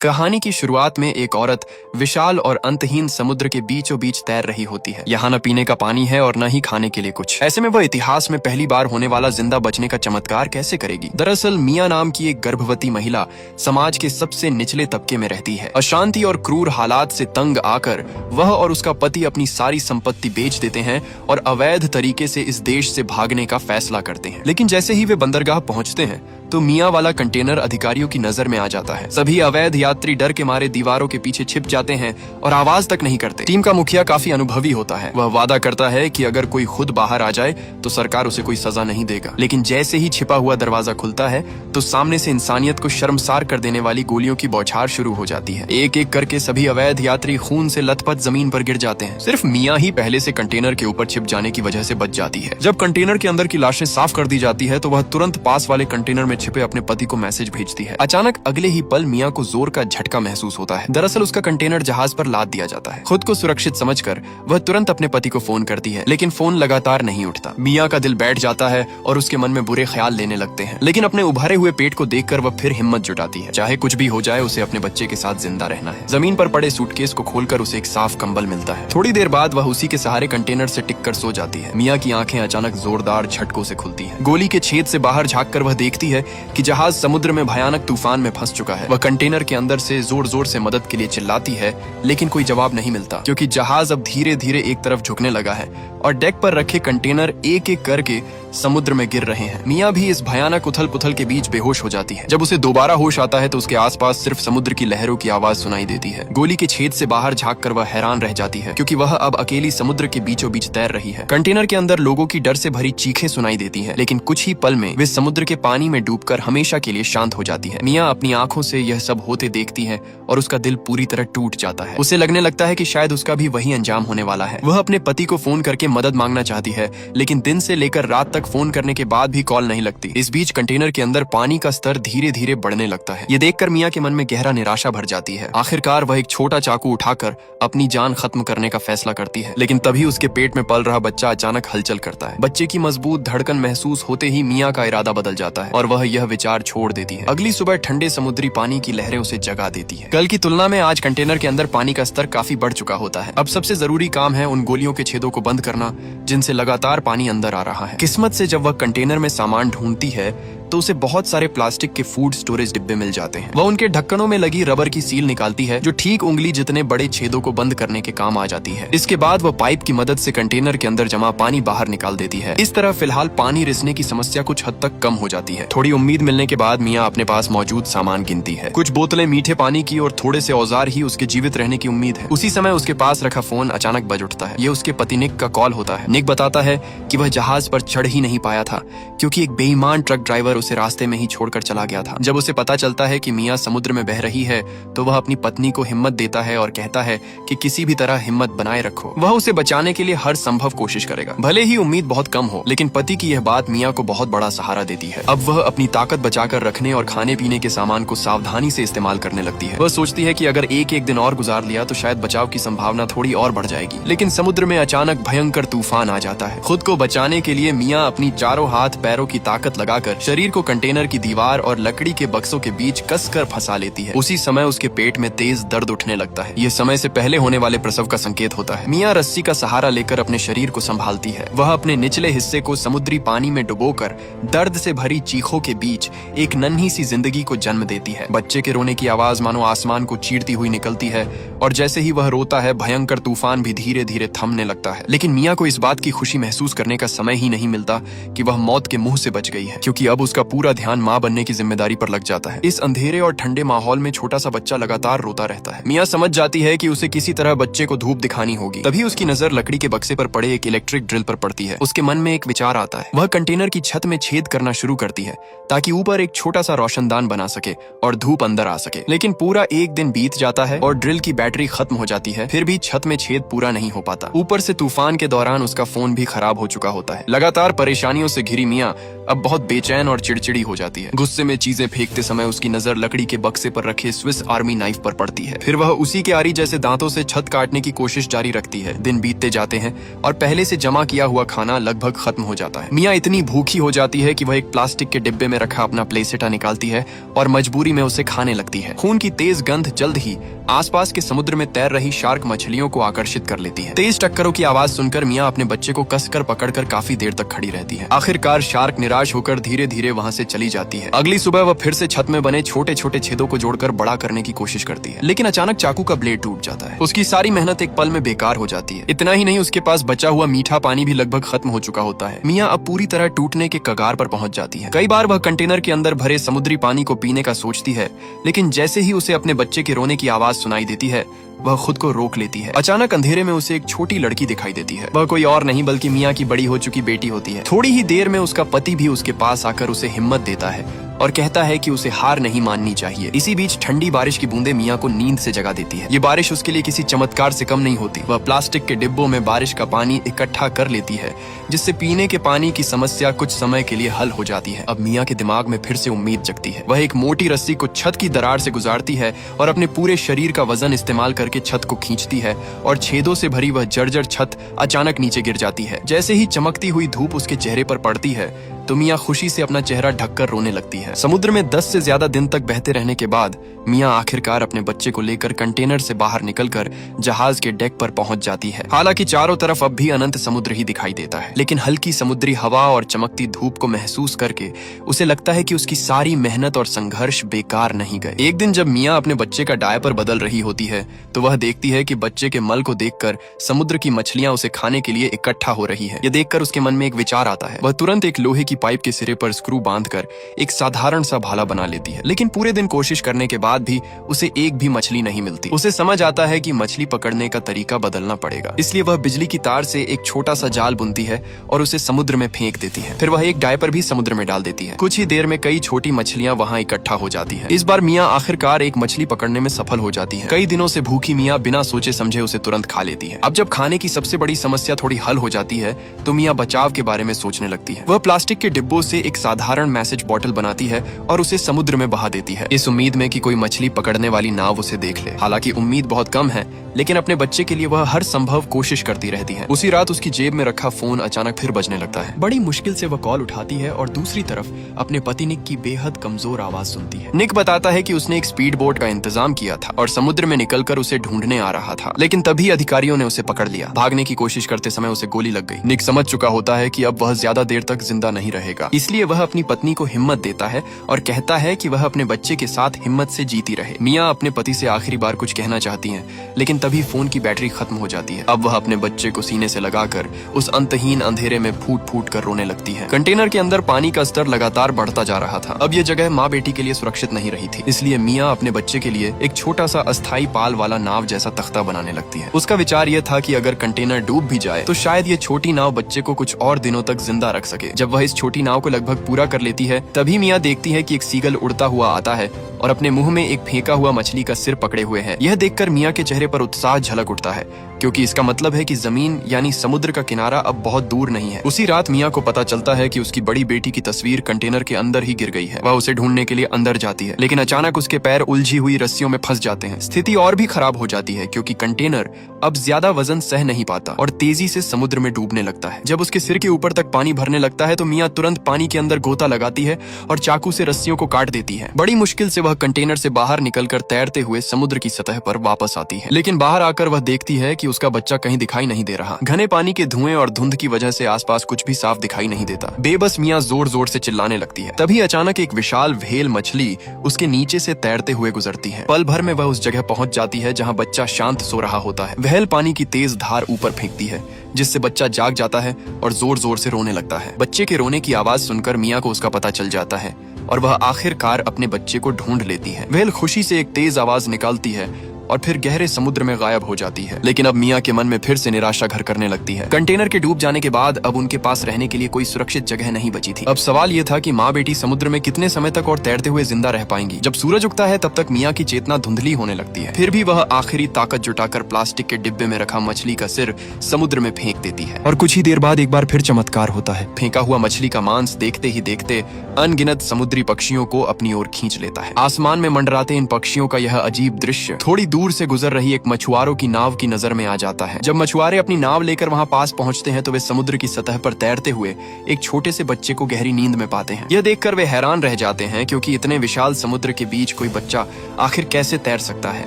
कहानी की शुरुआत में एक औरत विशाल और अंतहीन समुद्र के बीचों बीच तैर रही होती है। यहाँ न पीने का पानी है और न ही खाने के लिए कुछ। ऐसे में वह इतिहास में पहली बार होने वाला जिंदा बचने का चमत्कार कैसे करेगी। दरअसल मिया नाम की एक गर्भवती महिला समाज के सबसे निचले तबके में रहती है। अशांति और क्रूर हालात से तंग आकर वह और उसका पति अपनी सारी संपत्ति बेच देते हैं और अवैध तरीके से इस देश से भागने का फैसला करते हैं। लेकिन जैसे ही वे बंदरगाह पहुंचते हैं तो मिया वाला कंटेनर अधिकारियों की नजर में आ जाता है। सभी अवैध यात्री डर के मारे दीवारों के पीछे छिप जाते हैं और आवाज तक नहीं करते। टीम का मुखिया काफी अनुभवी होता है। वह वादा करता है कि अगर कोई खुद बाहर आ जाए तो सरकार उसे कोई सजा नहीं देगा। लेकिन जैसे ही छिपा हुआ दरवाजा खुलता है तो सामने से इंसानियत को शर्मसार कर देने वाली गोलियों की बौछार शुरू हो जाती है। एक एक करके सभी अवैध यात्री खून से लथपथ जमीन पर गिर जाते हैं। सिर्फ मिया ही पहले से कंटेनर के ऊपर छिप जाने की वजह से बच जाती है। जब कंटेनर के अंदर की लाशें साफ कर दी जाती है तो वह तुरंत पास वाले कंटेनर में छिपे अपने पति को मैसेज भेजती है। अचानक अगले ही पल मिया को जोर का झटका महसूस होता है। दरअसल उसका कंटेनर जहाज पर लाद दिया जाता है। खुद को सुरक्षित समझकर वह तुरंत अपने पति को फोन करती है, लेकिन फोन लगातार नहीं उठता। मिया का दिल बैठ जाता है और उसके मन में बुरे ख्याल लेने लगते हैं। लेकिन अपने उभरे हुए पेट को देखकर वह फिर हिम्मत जुटाती है। चाहे कुछ भी हो जाए उसे अपने बच्चे के साथ जिंदा रहना है। जमीन पर पड़े सूटकेस को खोलकर उसे एक साफ कंबल मिलता है। थोड़ी देर बाद वह उसी के सहारे कंटेनर से टिककर सो जाती है। मिया की आंखें अचानक जोरदार झटकों से खुलती हैं। गोली के छेद से बाहर झांककर वह देखती है कि जहाज समुद्र में भयानक तूफान में फंस चुका है। वह कंटेनर के अंदर से जोर जोर से मदद के लिए चिल्लाती है, लेकिन कोई जवाब नहीं मिलता, क्योंकि जहाज अब धीरे धीरे एक तरफ झुकने लगा है और डेक पर रखे कंटेनर एक एक करके समुद्र में गिर रहे हैं। मिया भी इस भयानक उथल पुथल के बीच बेहोश हो जाती है। जब उसे दोबारा होश आता है तो उसके आसपास सिर्फ समुद्र की लहरों की आवाज सुनाई देती है। गोली के छेद से बाहर झांककर वह हैरान रह जाती है, क्योंकि वह अब अकेली समुद्र के बीचों बीच तैर रही है। कंटेनर के अंदर लोगों की डर से भरी चीखें सुनाई देती है, लेकिन कुछ ही पल में वे समुद्र के पानी में डूबकर हमेशा के लिए शांत हो जाती है। मिया अपनी आंखों से यह सब होते देखती है और उसका दिल पूरी तरह टूट जाता है। उसे लगने लगता है कि शायद उसका भी वही अंजाम होने वाला है। वह अपने पति को फोन करके मदद मांगना चाहती है, लेकिन दिन से लेकर रात तक फोन करने के बाद भी कॉल नहीं लगती। इस बीच कंटेनर के अंदर पानी का स्तर धीरे धीरे बढ़ने लगता है। ये देखकर मिया के मन में गहरा निराशा भर जाती है। आखिरकार वह एक छोटा चाकू उठाकर अपनी जान खत्म करने का फैसला करती है, लेकिन तभी उसके पेट में पल रहा बच्चा अचानक हलचल करता है। बच्चे की मजबूत धड़कन महसूस होते ही मिया का इरादा बदल जाता है और वह यह विचार छोड़ देती है। अगली सुबह ठंडे समुद्री पानी की लहरें उसे जगा देती है। कल की तुलना में आज कंटेनर के अंदर पानी का स्तर काफी बढ़ चुका होता है। अब सबसे जरूरी काम है उन गोलियों के छेदों को बंद करना जिनसे लगातार पानी अंदर आ रहा है। किस्मत से जब वह कंटेनर में सामान ढूंढती है तो उसे बहुत सारे प्लास्टिक के फूड स्टोरेज डिब्बे मिल जाते हैं। वह उनके ढक्कनों में लगी रबर की सील निकालती है, जो ठीक उंगली जितने बड़े छेदों को बंद करने के काम आ जाती है। इसके बाद वह पाइप की मदद से कंटेनर के अंदर जमा पानी बाहर निकाल देती है। इस तरह फिलहाल पानी रिसने की समस्या कुछ हद तक कम हो जाती है। थोड़ी उम्मीद मिलने के बाद मिया अपने पास मौजूद सामान गिनती है। कुछ बोतलें मीठे पानी की और थोड़े से औजार ही उसके जीवित रहने की उम्मीद है। उसी समय उसके पास रखा फोन अचानक बज उठता है। ये उसके पति निक का कॉल होता है। निक बताता है कि वह जहाज पर चढ़ ही नहीं पाया था, क्योंकि एक बेईमान ट्रक ड्राइवर उसे रास्ते में ही छोड़कर चला गया था। जब उसे पता चलता है कि मिया समुद्र में बह रही है तो वह अपनी पत्नी को हिम्मत देता है और कहता है कि किसी भी तरह हिम्मत बनाए रखो। वह उसे बचाने के लिए हर संभव कोशिश करेगा। भले ही उम्मीद बहुत कम हो, लेकिन पति की यह बात मिया को बहुत बड़ा सहारा देती है। अब वह अपनी ताकत बचाकर रखने और खाने पीने के सामान को सावधानी से इस्तेमाल करने लगती है। वह सोचती है कि अगर एक एक दिन और गुजार लिया तो शायद बचाव की संभावना थोड़ी और बढ़ जाएगी। लेकिन समुद्र में अचानक भयंकर तूफान आ जाता है। खुद को बचाने के लिए मिया अपनी चारों हाथ पैरों की ताकत लगाकर शरीर को कंटेनर की दीवार और लकड़ी के बक्सों के बीच कसकर फंसा लेती है। उसी समय उसके पेट में तेज दर्द उठने लगता है। यह समय से पहले होने वाले प्रसव का संकेत होता है। मिया रस्सी का सहारा लेकर अपने शरीर को संभालती है। वह अपने निचले हिस्से को समुद्री पानी में डुबोकर दर्द से भरी चीखों के बीच एक नन्ही सी जिंदगी को जन्म देती है। बच्चे के रोने की आवाज मानो आसमान को चीरती हुई निकलती है और जैसे ही वह रोता है भयंकर तूफान भी धीरे धीरे थमने लगता है। लेकिन मिया को इस बात की खुशी महसूस करने का समय ही नहीं मिलता कि वह मौत के मुंह से बच गई है, क्योंकि अब उसका पूरा ध्यान मां बनने की जिम्मेदारी पर लग जाता है। इस अंधेरे और ठंडे माहौल में छोटा सा बच्चा लगातार रोता रहता है। मिया समझ जाती है कि उसे किसी तरह बच्चे को धूप दिखानी होगी। तभी उसकी नजर लकड़ी के बक्से पर पड़े एक इलेक्ट्रिक ड्रिल पर पड़ती है। उसके मन में एक विचार आता है। वह कंटेनर की छत में छेद करना शुरू करती है ताकि ऊपर एक छोटा सा रोशनदान बना सके और धूप अंदर आ सके। लेकिन पूरा एक दिन बीत जाता है और ड्रिल की बैटरी खत्म हो जाती है, फिर भी छत में छेद पूरा नहीं हो पाता। ऊपर से तूफान के दौरान उसका फोन भी खराब हो चुका होता है। लगातार परेशानियों से घिरी मिया अब बहुत बेचैन और चिड़चिड़ी हो जाती है। गुस्से में चीजें फेंकते समय उसकी नजर लकड़ी के बक्से पर रखे स्विस आर्मी नाइफ पर पड़ती है। फिर वह उसी के आरी जैसे दांतों से छत काटने की कोशिश जारी रखती है। दिन बीतते जाते हैं और पहले से जमा किया हुआ खाना लगभग खत्म हो जाता है। मियाँ इतनी भूखी हो जाती है कि वह एक प्लास्टिक के डिब्बे में रखा अपना प्लेसेटा निकालती है और मजबूरी में उसे खाने लगती है। खून की तेज गंध जल्द ही आसपास के समुद्र में तैर रही शार्क मछलियों को आकर्षित कर लेती है। तेज टक्करों की आवाज सुनकर मियाँ अपने बच्चे को कसकर पकड़कर काफी देर तक खड़ी रहती है। आखिरकार शार्क निराश होकर धीरे धीरे वहाँ से चली जाती है। अगली सुबह वह फिर से छत में बने छोटे छोटे छेदों को जोड़कर बड़ा करने की कोशिश करती है, लेकिन अचानक चाकू का ब्लेड टूट जाता है। उसकी सारी मेहनत एक पल में बेकार हो जाती है। इतना ही नहीं, उसके पास बचा हुआ मीठा पानी भी लगभग खत्म हो चुका होता है। मियाँ अब पूरी तरह टूटने के कगार पर पहुंच जाती है। कई बार वह कंटेनर के अंदर भरे समुद्री पानी को पीने का सोचती है, लेकिन जैसे ही उसे अपने बच्चे के रोने की आवाज सुनाई देती है वह खुद को रोक लेती है। अचानक अंधेरे में उसे एक छोटी लड़की दिखाई देती है। वह कोई और नहीं बल्कि मियाँ की बड़ी हो चुकी बेटी होती है। थोड़ी ही देर में उसका पति भी उसके पास आकर उसे हिम्मत देता है और कहता है कि उसे हार नहीं माननी चाहिए। इसी बीच ठंडी बारिश की बूंदें मियाँ को नींद से जगा देती है। ये बारिश उसके लिए किसी चमत्कार से कम नहीं होती। वह प्लास्टिक के डिब्बों में बारिश का पानी इकट्ठा कर लेती है, जिससे पीने के पानी की समस्या कुछ समय के लिए हल हो जाती है। अब मियाँ के दिमाग में फिर से उम्मीद जगती है। वह एक मोटी रस्सी को छत की दरार से गुजारती है और अपने पूरे शरीर का वजन इस्तेमाल करके छत को खींचती है और छेदों से भरी वह जर्जर छत अचानक नीचे गिर जाती है। जैसे ही चमकती हुई धूप उसके चेहरे पर पड़ती है तो मियाँ खुशी से अपना चेहरा ढककर रोने लगती है। समुद्र में 10 से ज्यादा दिन तक बहते रहने के बाद मियाँ आखिरकार अपने बच्चे को लेकर कंटेनर से बाहर निकलकर जहाज के डेक पर पहुंच जाती है। हालांकि चारों तरफ अब भी अनंत समुद्र ही दिखाई देता है, लेकिन हल्की समुद्री हवा और चमकती धूप को महसूस करके उसे लगता है कि उसकी सारी मेहनत और संघर्ष बेकार नहीं गए। एक दिन जब मियाँ अपने बच्चे का डायपर बदल रही होती है तो वह देखती है कि बच्चे के मल को देखकर समुद्र की मछलियां उसे खाने के लिए इकट्ठा हो रही है। यह देखकर उसके मन में एक विचार आता है। वह तुरंत एक लोहे की पाइप के सिरे पर स्क्रू बांधकर एक साधारण सा भाला बना लेती है, लेकिन पूरे दिन कोशिश करने के बाद भी उसे एक भी मछली नहीं मिलती। उसे समझ आता है कि मछली पकड़ने का तरीका बदलना पड़ेगा, इसलिए वह बिजली की तार से एक छोटा सा जाल बुनती है और उसे समुद्र में फेंक देती है। फिर वह एक डायपर भी समुद्र में डाल देती है। कुछ ही देर में कई छोटी मछलियां वहां इकट्ठा हो जाती है। इस बार मियाँ आखिरकार एक मछली पकड़ने में सफल हो जाती है। कई दिनों से भूखी मियाँ बिना सोचे समझे उसे तुरंत खा लेती है। अब जब खाने की सबसे बड़ी समस्या थोड़ी हल हो जाती है तो मियाँ बचाव के बारे में सोचने लगती है। वह प्लास्टिक के डिब्बों से एक साधारण मैसेज बॉटल बनाती है और उसे समुद्र में बहा देती है, इस उम्मीद में कि कोई मछली पकड़ने वाली नाव उसे देख ले। हालांकि उम्मीद बहुत कम है, लेकिन अपने बच्चे के लिए वह हर संभव कोशिश करती रहती है। उसी रात उसकी जेब में रखा फोन अचानक फिर बजने लगता है। बड़ी मुश्किल से वह कॉल उठाती है और दूसरी तरफ अपने पति निक की बेहद कमजोर आवाज सुनती है। निक बताता है कि उसने एक स्पीड बोट का इंतजाम किया था और समुद्र में निकलकर उसे ढूंढने आ रहा था, लेकिन तभी अधिकारियों ने उसे पकड़ लिया। भागने की कोशिश करते समय उसे गोली लग गई। निक समझ चुका होता है कि अब वह ज्यादा देर तक जिंदा नहीं रहेगा, इसलिए वह अपनी पत्नी को हिम्मत देता है और कहता है कि वह अपने बच्चे के साथ हिम्मत से जीती रहे। मियाँ अपने पति से आखिरी बार कुछ कहना चाहती हैं, लेकिन तभी फोन की बैटरी खत्म हो जाती है। अब वह अपने बच्चे को सीने से लगाकर उस अंतहीन अंधेरे में फूट फूट कर रोने लगती है। कंटेनर के अंदर पानी का स्तर लगातार बढ़ता जा रहा था। अब यह जगह माँ बेटी के लिए सुरक्षित नहीं रही थी, इसलिए मियाँ अपने बच्चे के लिए एक छोटा सा अस्थायी पाल वाला नाव जैसा तख्ता बनाने लगती है। उसका विचार यह था कि अगर कंटेनर डूब भी जाए तो शायद ये छोटी नाव बच्चे को कुछ और दिनों तक जिंदा रख सके। जब वह इस छोटी नाव को लगभग पूरा कर लेती है तभी मियाँ देखती है कि एक सीगल उड़ता हुआ आता है और अपने मुंह में एक फेंका हुआ मछली का सिर पकड़े हुए है। यह देखकर मियाँ के चेहरे पर उत्साह झलक उठता है, क्योंकि इसका मतलब है कि जमीन यानी समुद्र का किनारा अब बहुत दूर नहीं है। उसी रात मियाँ को पता चलता है कि उसकी बड़ी बेटी की तस्वीर कंटेनर के अंदर ही गिर गई है। वह उसे ढूंढने के लिए अंदर जाती है, लेकिन अचानक उसके पैर उलझी हुई रस्सियों में फंस जाते हैं। स्थिति और भी खराब हो जाती है, क्योंकि कंटेनर अब ज्यादा वजन सह नहीं पाता और तेजी से समुद्र में डूबने लगता है। जब उसके सिर के ऊपर तक पानी भरने लगता है तो मियाँ तुरंत पानी के अंदर गोता लगाती है और चाकू से रस्सियों को काट देती है। बड़ी मुश्किल से वह कंटेनर से बाहर निकलकर तैरते हुए समुद्र की सतह पर वापस आती है, लेकिन बाहर आकर वह देखती है कि उसका बच्चा कहीं दिखाई नहीं दे रहा। घने पानी के धुएं और धुंध की वजह से आसपास कुछ भी साफ दिखाई नहीं देता। बेबस मियाँ जोर जोर से चिल्लाने लगती है। तभी अचानक एक विशाल व्हेल मछली उसके नीचे से तैरते हुए गुजरती है। पल भर में वह उस जगह पहुंच जाती है जहां बच्चा शांत सो रहा होता है। व्हेल पानी की तेज धार ऊपर फेंकती है, जिससे बच्चा जाग जाता है और जोर जोर से रोने लगता है। बच्चे के रोने की आवाज सुनकर मियाँ को उसका पता चल जाता है और वह आखिरकार अपने बच्चे को ढूंढ लेती है। व्हेल खुशी से एक तेज आवाज निकालती है और फिर गहरे समुद्र में गायब हो जाती है। लेकिन अब मियाँ के मन में फिर से निराशा घर करने लगती है। कंटेनर के डूब जाने के बाद अब उनके पास रहने के लिए कोई सुरक्षित जगह नहीं बची थी। अब सवाल ये था कि माँ बेटी समुद्र में कितने समय तक और तैरते हुए जिंदा रह पाएंगी। जब सूरज उगता है तब तक मियाँ की चेतना धुंधली होने लगती है। फिर भी वह आखिरी ताकत जुटाकर प्लास्टिक के डिब्बे में रखा मछली का सिर समुद्र में फेंक देती है और कुछ ही देर बाद एक बार फिर चमत्कार होता है। फेंका हुआ मछली का मांस देखते ही देखते अनगिनत समुद्री पक्षियों को अपनी ओर खींच लेता है। आसमान में मंडराते इन पक्षियों का यह अजीब दृश्य थोड़ी दूर से गुजर रही एक मछुआरों की नाव की नजर में आ जाता है। जब मछुआरे अपनी नाव लेकर वहां पास पहुंचते हैं तो वे समुद्र की सतह पर तैरते हुए एक छोटे से बच्चे को गहरी नींद में पाते हैं। यह देखकर वे हैरान रह जाते हैं क्योंकि इतने विशाल समुद्र के बीच कोई बच्चा आखिर कैसे तैर सकता है।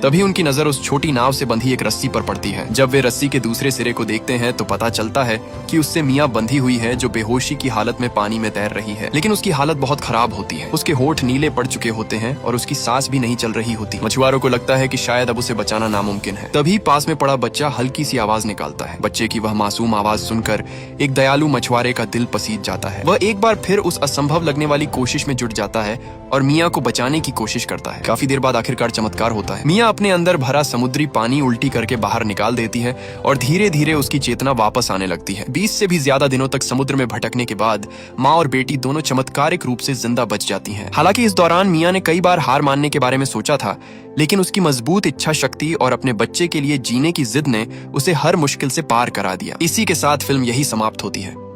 तभी उनकी नजर उस छोटी नाव से बंधी एक रस्सी पर पड़ती है। जब वे रस्सी के दूसरे सिरे को देखते हैं तो पता चलता है कि उससे मियाँ बंधी हुई है जो बेहोशी की हालत में पानी में तैर रही है। लेकिन उसकी हालत बहुत खराब होती है। उसके होठ नीले पड़ चुके होते हैं और उसकी सांस भी नहीं चल रही होती। मछुआरों को लगता है कि शायद अब उसे बचाना नामुमकिन है। तभी पास में पड़ा बच्चा हल्की सी आवाज निकालता है। बच्चे की वह मासूम आवाज सुनकर एक दयालु मछुआरे का दिल पसीज जाता है। वह एक बार फिर उस असंभव लगने वाली कोशिश में जुट जाता है और मियाँ को बचाने की कोशिश करता है। काफी देर बाद आखिरकार चमत्कार होता है। मियाँ अपने अंदर भरा समुद्री पानी उल्टी करके बाहर निकाल देती है और धीरे धीरे उसकी चेतना वापस आने लगती है। 20 से भी ज्यादा दिनों तक समुद्र में भटकने के बाद माँ और बेटी दोनों चमत्कारिक रूप से जिंदा बच जाती हैं। हालांकि इस दौरान मियाँ ने कई बार हार मानने के बारे में सोचा था, लेकिन उसकी मजबूत इच्छा शक्ति और अपने बच्चे के लिए जीने की जिद ने उसे हर मुश्किल से पार करा दिया। इसी के साथ फिल्म यही समाप्त होती है।